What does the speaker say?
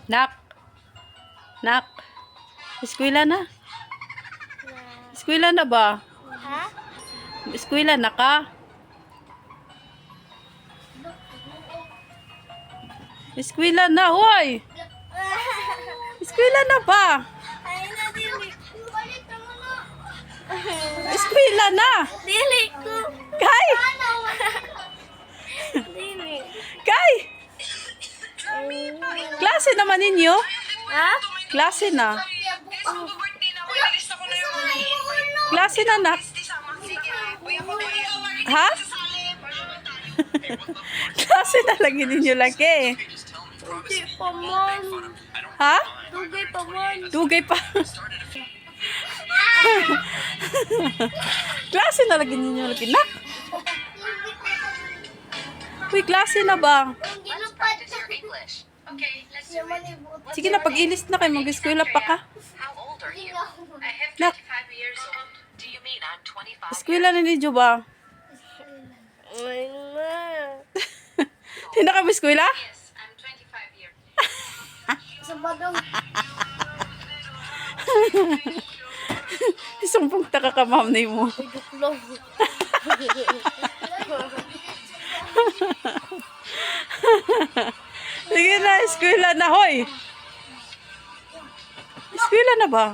Nak. Nak. Eskwela na. Eskwela na ba? Ha? Eskwela na ka? Eskwela na, hoy! Eskwela na ba? Ay na, dili. Balik na mo na. Eskwela na! Dili ko. Kay! Dili. Kay! Klase naman ninyo? Ha? Klase na. Klase na, nak. Ha? Klase na lagi ninyo lagi. Di pa man. Ha? Dugay pa man. Dugay pa. Klase na lagi ninyo lagi, nak. Uy, klase na ba? Ginupad. Sige na, pag-ilis na kayo, mag-eskwela pa ka. Nak, eskwela na ninyo ba? Ay na. Hindi na kayo eskwela? Sa bagong. Isang punta ka ka, ma'am, na mo. Duklong. Sige na, eskwela na, hoy. Eskwela na ba?